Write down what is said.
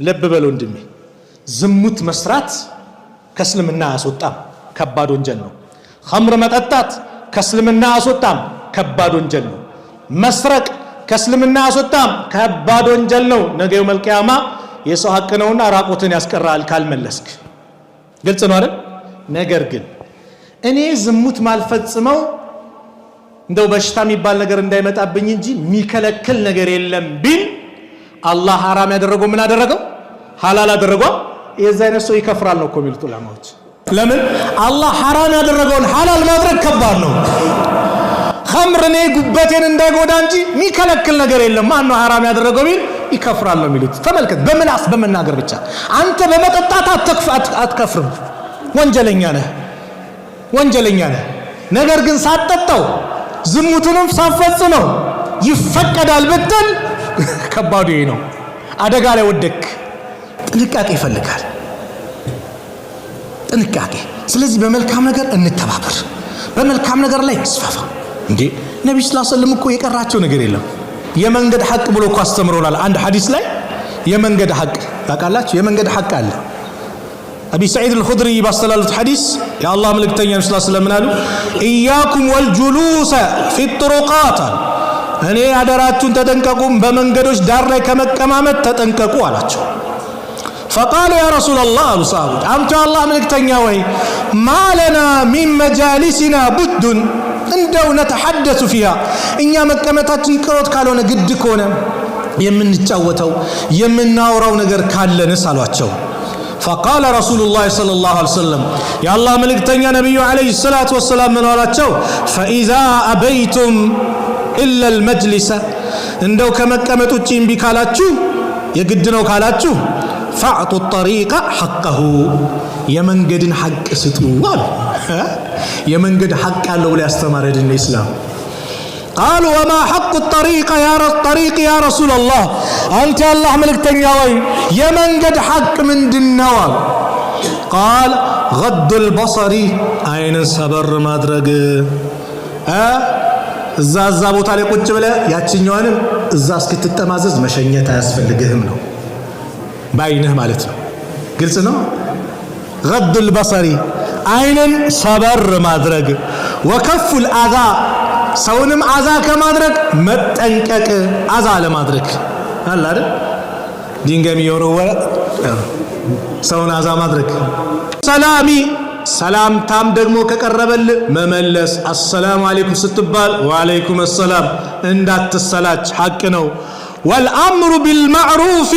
ልብ በሉ ወንድሜ ዝሙት መስራት ከእስልምና አያስወጣም ከባድ ወንጀል ነው ኸምር መጠጣት ከእስልምና አያስወጣም ከባድ ወንጀል ነው መስረቅ ከእስልምና አያስወጣም ከባድ ወንጀል ነው ነገ የውመል ቂያማ የሰው ሐቅ ነውና ራቆትን ያስቀራል ካልመለስክ ግልጽ ነው አይደል ነገር ግን እኔ ዝሙት ማልፈጽመው እንደው በሽታ የሚባል ነገር እንዳይመጣብኝ እንጂ ሚከለክል ነገር የለም ቢል አላህ ሐራም ያደረገው ምን አደረገው ሐላል አደረገው የዛ አይነት ሰው ይከፍራል ነው ኮሚልቱ ዑለማዎች ለምን አላህ ሐራም ያደረገውን ሐላል ማድረግ ከባድ ነው ኸምር ነው ጉበቴን እንዳይጎዳ እንጂ ሚከለክል ነገር የለም ማን ነው ሐራም ያደረገው ቢል ይከፍራል ነው የሚሉት ተመልከት በምላስ በመናገር ብቻ አንተ በመጠጣት አትከፍርም ወንጀለኛ ነህ ነገር ግን ሳትጠጣው ዝሙትንም ሳትፈጽመው ይፈቀዳል ብትል ከባዱ ይሄ ነው አደጋ ላይ ወደክ ጥንቃቄ ይፈልጋል ጥንቃቄ ስለዚህ በመልካም ነገር እንተባበር በመልካም ነገር ላይ ተስፋፋ እንዴ ነብዩ ሰለላሁ ዐለይሂ ወሰለም እኮ የቀራቸው ነገር የለም የመንገድ ሐቅ ብሎ እኮ አስተምሮናል አንድ ሐዲስ ላይ የመንገድ ሐቅ ታውቃላችሁ የመንገድ ሐቅ አለ أبي سعيد الخدري باستلالت حديث يا الله ملك تنيا صلى الله عليه وسلم قالوا إياكم والجلوس في الطرقات أنا أدراتون تتنككم بمنقدوش دار لك مكمامت تتنككوا علاتشو فقال يا رسول الله صاحب أمت الله ملك تنيا وي ما لنا من مجالسنا بد እንደው نتحدث فيها እኛ መቀመጣችን ከወት ካልሆነ ግድ ከሆነ የምንጫወተው የምናወራው ነገር ካለንስ አሏቸው فقال رسول الله صلى الله عليه وسلم يا الله ملكتنيا نبي عليه الصلاة والسلام من وراءቸው فإذا أبيتم إلا المجلس እንደው ከመቀመጥ ውጪ እምቢ ካላችሁ የግድ ነው ካላችሁ فاعطوا الطريق حقه የመንገድን ሐቅ ስጡ አሉ የመንገድ ሐቅ አለው ብለ ያስተማረን ኢስላም قالوا وما حق الطريق يا رسول الله أنت الله ملكتنيا وي يمنقد حق من دنوال قال غض البصر عين صبر مادرق እዛ ቦታ ላይ ቁጭ ብለ ያቺኛውንም እዛ እስክትተማዘዝ መሸኘት አያስፈልግህም ነው ባይነህ ማለት ነው ግልጽ ነው غض البصر عين صبر مادرق وكف الأذى ሰውንም አዛ ከማድረግ መጠንቀቅ አዛ ለማድረግ አለ አይደል ድንጋይ ይወረወረ ሰውን አዛ ማድረግ ሰላምታም ደግሞ ከቀረበል መመለስ አሰላሙ አለይኩም ስትባል ወአለይኩም ሰላም እንዳትሰላች ሐቅ ነው والامر بالمعروف